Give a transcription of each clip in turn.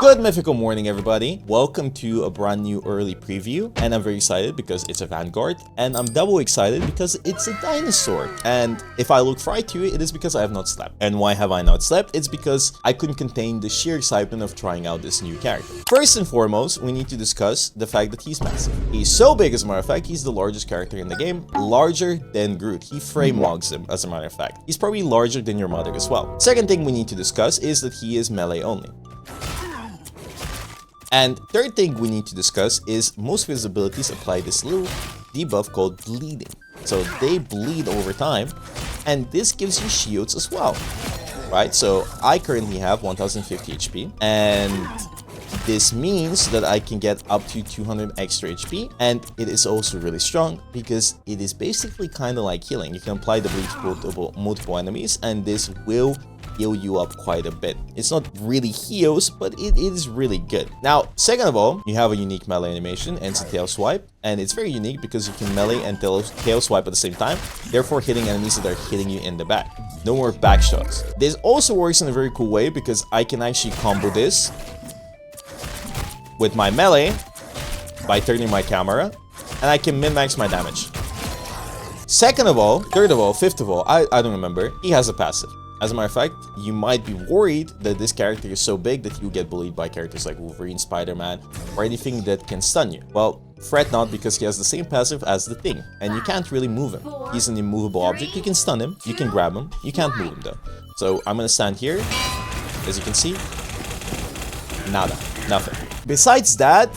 Good mythical morning, everybody. Welcome to a brand new early preview, and I'm very excited because it's a Vanguard, and I'm double excited because it's a dinosaur. And if I look fried to it is because I have not slept. And why have I not slept? It's because I couldn't contain the sheer excitement of trying out this new character. First and foremost, we need to discuss the fact that he's massive. He's so big, as a matter of fact, he's the largest character in the game, larger than Groot. He frame mogs him, as a matter of fact. He's probably larger than your mother as well. Second thing we need to discuss is that he is melee only. And third thing we need to discuss is most of his abilities apply this little debuff called bleeding. So they bleed over time, and this gives you shields as well, right? So I currently have 1050 HP, and this means that I can get up to 200 extra HP, and it is also really strong because it is basically kind of like healing. You can apply the bleed to multiple enemies, and this will heal you up quite a bit. It's not really heals, but it is really good. Now, second of all, you have a unique melee animation, and it's a tail swipe, and it's very unique because you can melee and tail swipe at the same time, therefore hitting enemies that are hitting you in the back. No more back shots. This also works in a very cool way because I can actually combo this with my melee by turning my camera, and I can min-max my damage. Second of all, third of all, fifth of all, I don't remember, he has a passive. As a matter of fact, you might be worried that this character is so big that you get bullied by characters like Wolverine, Spider-Man, or anything that can stun you. Well, fret not, because he has the same passive as the Thing, and you can't really move him. He's an immovable object. You can stun him, you can grab him, you can't move him though. So I'm gonna stand here. As you can see, nada, nothing. Besides that,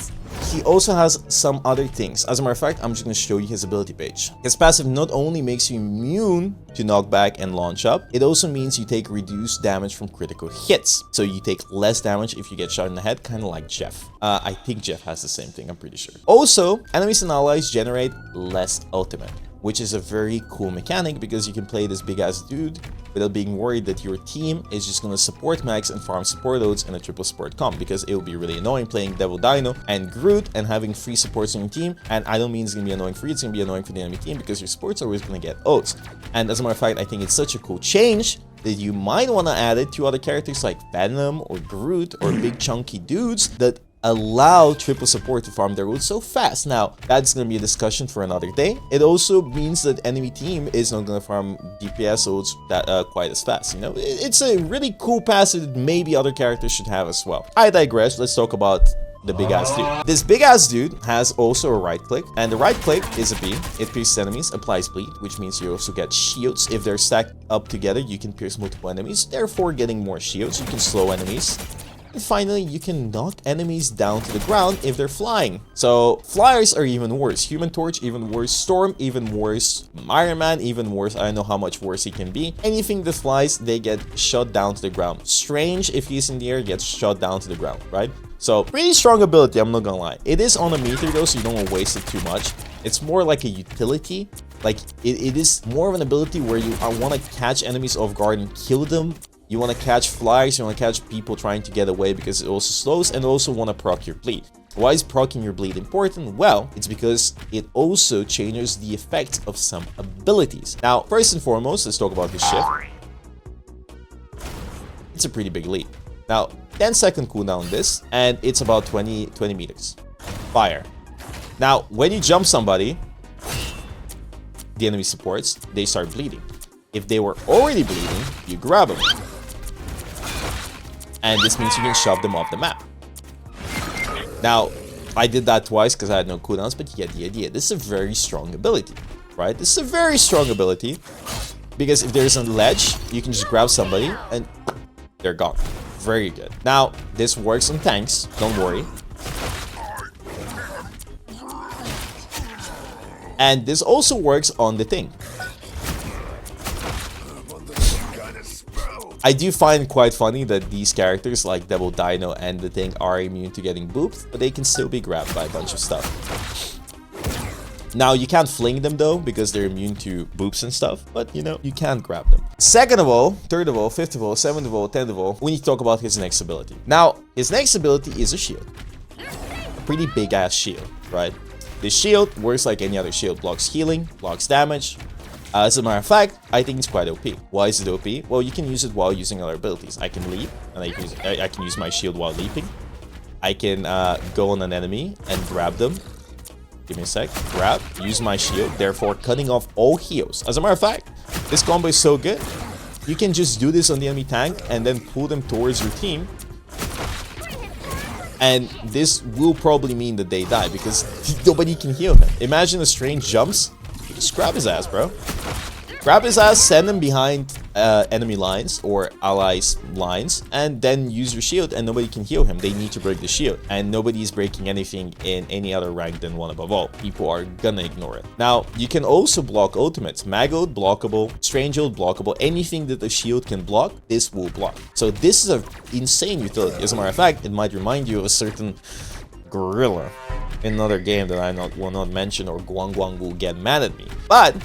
he also has some other things. As a matter of fact, I'm just going to show you his ability page. His passive not only makes you immune to knockback and launch up, it also means you take reduced damage from critical hits. So you take less damage if you get shot in the head, kind of like Jeff. I think Jeff has the same thing, I'm pretty sure. Also, enemies and allies generate less ultimate, which is a very cool mechanic because you can play this big ass dude without being worried that your team is just going to support max and farm support loads in a triple support comp, because it will be really annoying playing Devil Dino and Groot and having free supports on your team. And I don't mean it's going to be annoying for you, it's going to be annoying for the enemy team because your supports are always going to get ults. And as a matter of fact, I think it's such a cool change that you might want to add it to other characters like Venom or Groot or big chunky dudes that allow triple support to farm their ults so fast. Now, that's going to be a discussion for another day. It also means that enemy team is not going to farm DPS ults that quite as fast, you know? It's a really cool passive that maybe other characters should have as well. I digress, let's talk about the big ass dude. This big ass dude has also a right click, and the right click is a beam. It pierces enemies, applies bleed, which means you also get shields. If they're stacked up together, you can pierce multiple enemies, therefore getting more shields. You can slow enemies. And finally, you can knock enemies down to the ground if they're flying. So flyers are even worse. Human Torch even worse. Storm even worse. Iron Man even worse. I don't know how much worse he can be. Anything that flies, they get shot down to the ground. Strange, if he's in the air, gets shot down to the ground, right? So pretty strong ability, I'm not gonna lie. It is on a meter though, so you don't want to waste it too much. It's more like a utility. Like it is more of an ability where you want to catch enemies off guard and kill them. You want to catch flyers, you want to catch people trying to get away because it also slows, and also want to proc your bleed. Why is proccing your bleed important? Well, it's because it also changes the effect of some abilities. Now, first and foremost, let's talk about his shift. It's a pretty big leap. Now, 10-second cooldown on this, and it's about 20 meters. Fire. Now, when you jump somebody, the enemy supports, they start bleeding. If they were already bleeding, you grab them. And this means you can shove them off the map. Now, I did that twice because I had no cooldowns, but you get the idea. This is a very strong ability, right? This is a very strong ability because if there's a ledge, you can just grab somebody and they're gone. Very good. Now, this works on tanks, don't worry. And this also works on the Thing. I do find quite funny that these characters like Devil Dino and the Thing are immune to getting booped, but they can still be grabbed by a bunch of stuff. Now, you can't fling them though, because they're immune to boops and stuff, but you know, you can grab them. Second of all, third of all, fifth of all, seventh of all, 10th of all, we need to talk about his next ability. Now, his next ability is a shield. A pretty big ass shield, right? This shield works like any other shield, blocks healing, blocks damage. As a matter of fact, I think it's quite OP. Why is it OP? Well, you can use it while using other abilities. I can leap, and I can use my shield while leaping. I can go on an enemy and grab them. Give me a sec. Grab, use my shield, therefore cutting off all heals. As a matter of fact, this combo is so good. You can just do this on the enemy tank and then pull them towards your team. And this will probably mean that they die because nobody can heal them. Imagine a strange jumps. Just grab his ass, bro. Grab his ass, send him behind enemy lines or allies lines, and then use your shield and nobody can heal him. They need to break the shield, and nobody's breaking anything in any other rank than one above all. People are gonna ignore it. Now, you can also block ultimates. Mag ult blockable, strange ult blockable, anything that the shield can block, this will block. So this is an insane utility. As a matter of fact, it might remind you of a certain gorilla in another game that I will not mention, or Guang Guang will get mad at me. But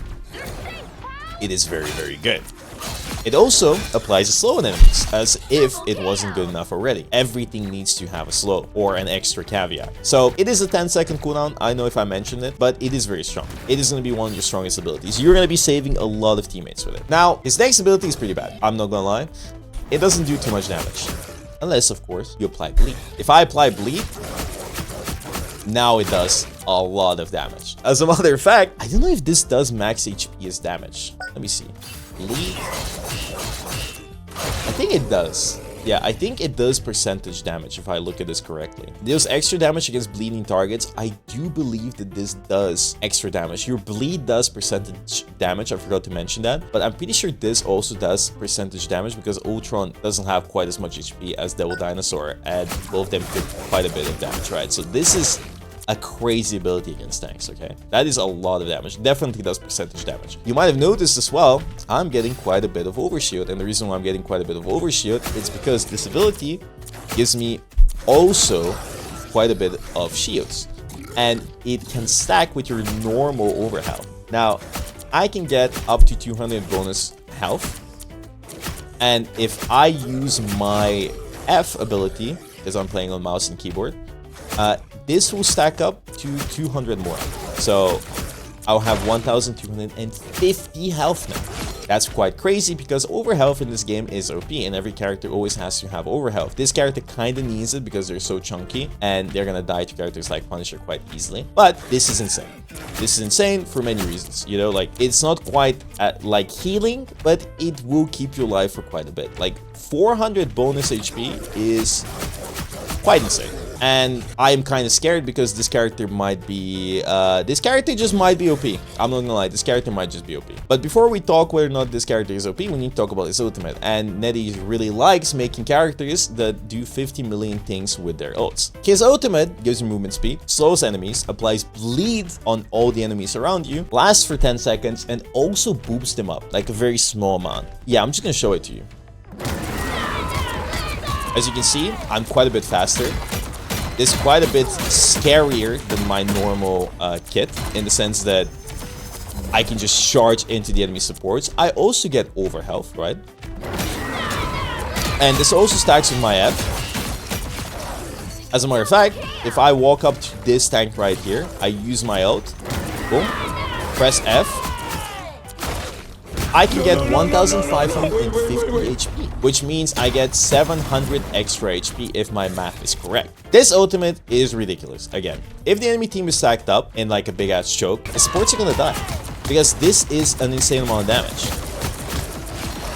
it is very, very good. It also applies to slow enemies, as if it wasn't good enough already. Everything needs to have a slow, or an extra caveat. So it is a 10-second cooldown. I know if I mentioned it, but it is very strong. It is going to be one of your strongest abilities. You're going to be saving a lot of teammates with it. Now, his next ability is pretty bad. I'm not going to lie. It doesn't do too much damage. Unless, of course, you apply bleed. If I apply bleed, now it does a lot of damage. As a matter of fact, I don't know if this does max HP as damage. Let me see. Bleed. I think it does. Yeah, I think it does percentage damage if I look at this correctly. There's extra damage against bleeding targets. I do believe that this does extra damage. Your bleed does percentage damage. I forgot to mention that. But I'm pretty sure this also does percentage damage because Ultron doesn't have quite as much HP as Devil Dinosaur, and both of them did quite a bit of damage, right? So this is a crazy ability against tanks, okay? That is a lot of damage. Definitely does percentage damage. You might have noticed as well, I'm getting quite a bit of overshield, and the reason why I'm getting quite a bit of overshield is because this ability gives me also quite a bit of shields, and it can stack with your normal overhealth. Now, I can get up to 200 bonus health, and if I use my F ability, because I'm playing on mouse and keyboard, this will stack up to 200 more. So I'll have 1,250 health now. That's quite crazy because overhealth in this game is OP, and every character always has to have overhealth. This character kind of needs it because they're so chunky and they're gonna die to characters like Punisher quite easily. But this is insane. This is insane for many reasons. You know, like, it's not quite like healing, but it will keep you alive for quite a bit. Like 400 bonus HP is quite insane. And I'm kind of scared because this character might be, this character just might be OP. I'm not gonna lie, this character might just be OP. But before we talk whether or not this character is OP, we need to talk about his ultimate. And Netty really likes making characters that do 50 million things with their ults. His ultimate gives you movement speed, slows enemies, applies bleed on all the enemies around you, lasts for 10 seconds, and also boosts them up, like a very small amount. Yeah, I'm just gonna show it to you. As you can see, I'm quite a bit faster. This is quite a bit scarier than my normal kit, in the sense that I can just charge into the enemy supports. I also get overhealth, right? And this also stacks with my F. As a matter of fact, if I walk up to this tank right here, I use my ult, boom, press F, I can get 1,550 HP, which means I get 700 extra HP if my math is correct. This ultimate is ridiculous. Again, if the enemy team is stacked up in like a big ass choke, the supports are gonna die, because this is an insane amount of damage.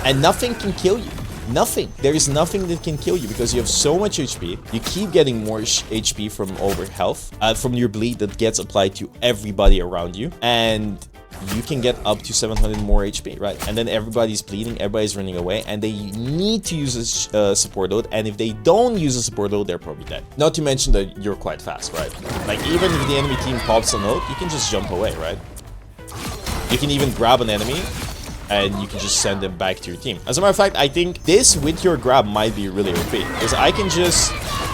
And nothing can kill you. Nothing. There is nothing that can kill you because you have so much HP. You keep getting more HP from overhealth, from your bleed that gets applied to everybody around you. And you can get up to 700 more HP, right? And then everybody's bleeding, everybody's running away, and they need to use a support ult, and if they don't use a support ult, they're probably dead. Not to mention that you're quite fast, right? Like, even if the enemy team pops an ult, you can just jump away, right? You can even grab an enemy, and you can just send them back to your team. As a matter of fact, I think this with your grab might be really OP, because I can just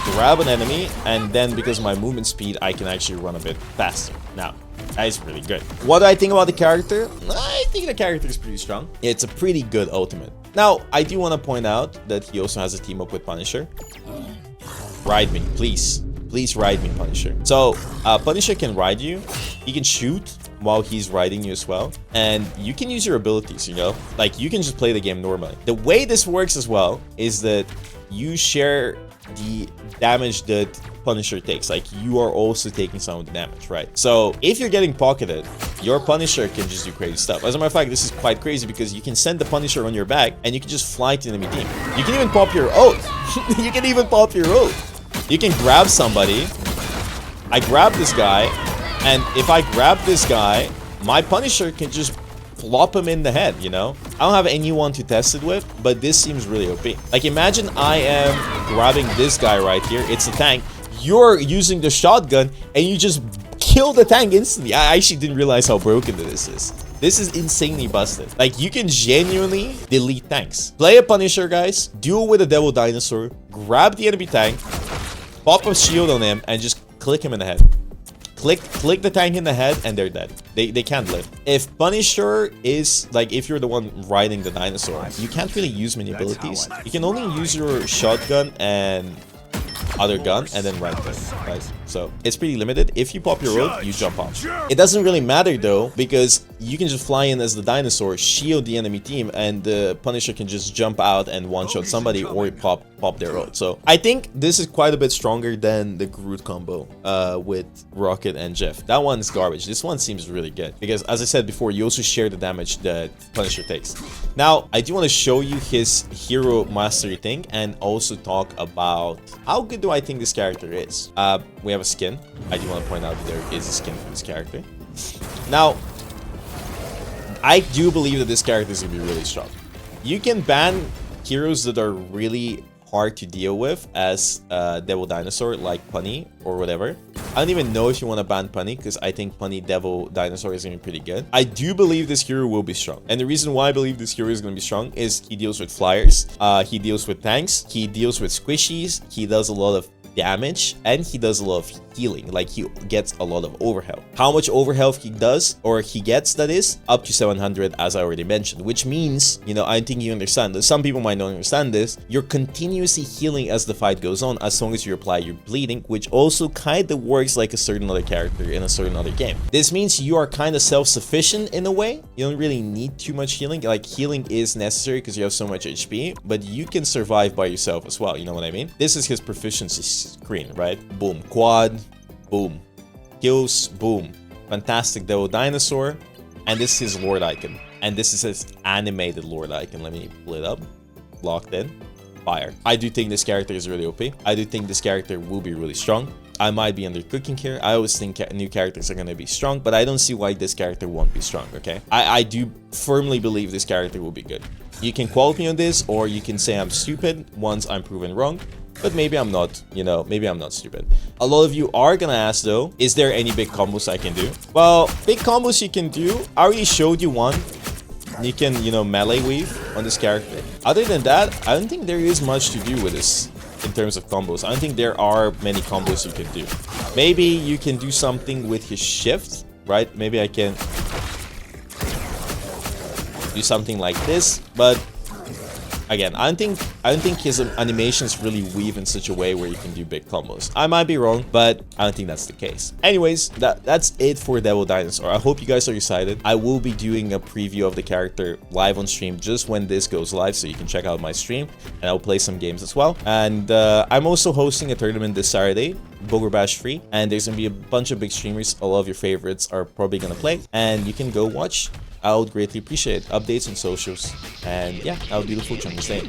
grab an enemy, and then because of my movement speed, I can actually run a bit faster. Now, that is really good. What do I think about the character? I think the character is pretty strong. It's a pretty good ultimate. Now, I do want to point out that he also has a team up with Punisher. Ride me, please. Please ride me, Punisher. So, Punisher can ride you. He can shoot while he's riding you as well. And you can use your abilities, you know? Like, you can just play the game normally. The way this works as well is that you share the damage that Punisher takes. Like, you are also taking some of the damage, right? So if you're getting pocketed, your Punisher can just do crazy stuff. As a matter of fact, this is quite crazy because you can send the Punisher on your back and you can just fly to the enemy team. You can even pop your ult. You can even pop your ult. You can grab somebody. I grab this guy, and if I grab this guy, my Punisher can just flop him in the head, you know? I don't have anyone to test it with, but this seems really OP. Like, imagine I am grabbing this guy right here. It's a tank. You're using the shotgun, and you just kill the tank instantly. I actually didn't realize how broken this is. This is insanely busted. Like, you can genuinely delete tanks. Play a Punisher, guys. Duel with a Devil Dinosaur. Grab the enemy tank. Pop a shield on him, and just click him in the head. Click the tank in the head and they're dead. They can't live. If Punisher is, like, if you're the one riding the dinosaur, you can't really use many abilities. You can only use your shotgun and other gun and then right there, right? So it's pretty limited. If you pop your ult, you jump off. It doesn't really matter though, because you can just fly in as the dinosaur, shield the enemy team, and the Punisher can just jump out and one-shot somebody or pop their ult. So I think this is quite a bit stronger than the Groot combo with Rocket and Jeff. That one's garbage. This one seems really good because, as I said before, you also share the damage that Punisher takes. Now, I do want to show you his hero mastery thing and also talk about how good do I think this character is. We have a skin. I do want to point out that there is a skin for this character. Now, I do believe that this character is going to be really strong. You can ban heroes that are really hard to deal with as Devil Dinosaur, like Punny or whatever. I don't even know if you want to ban Punny, because I think Punny Devil Dinosaur is going to be pretty good. I do believe this hero will be strong. And the reason why I believe this hero is going to be strong is he deals with flyers, he deals with tanks, he deals with squishies, he does a lot of damage, and he does a lot of healing. Like, he gets a lot of overhealth. How much overhealth he does, or he gets, that is up to 700, as I already mentioned, which means, you know, I think you understand this. Some people might not understand this. You're continuously healing as the fight goes on, as long as you apply your bleeding, which also kind of works like a certain other character in a certain other game. This means you are kind of self-sufficient in a way. You don't really need too much healing. Like, healing is necessary because you have so much HP, but you can survive by yourself as well. You know what I mean? This is his proficiency screen, right? Boom, quad, boom, kills, boom, fantastic Devil Dinosaur, and this is his Lord icon, and this is his animated Lord icon. Let me pull it up. Locked in. Fire. I do think this character is really OP. I do think this character will be really strong. I might be undercooking here. I always think new characters are going to be strong, but I don't see why this character won't be strong, okay? I do firmly believe this character will be good. You can quote me on this, or you can say I'm stupid once I'm proven wrong. But maybe I'm not, you know, maybe I'm not stupid. A lot of you are gonna ask though, is there any big combos I can do? Well, big combos you can do, I already showed you one. You can, you know, melee weave on this character. Other than that, I don't think there is much to do with this in terms of combos. I don't think there are many combos you can do. Maybe you can do something with his shift, right? Maybe I can do something like this, but again, I don't think his animations really weave in such a way where you can do big combos. I might be wrong, but I don't think that's the case. Anyways, that's it for Devil Dinosaur. I hope you guys are excited. I will be doing a preview of the character live on stream just when this goes live, so you can check out my stream, and I'll play some games as well. And I'm also hosting a tournament this Saturday, Bogur Bash free, and there's gonna be a bunch of big streamers. A lot of your favorites are probably gonna play, and you can go watch. I would greatly appreciate it. Updates on socials, and yeah, have a beautiful Chungus day.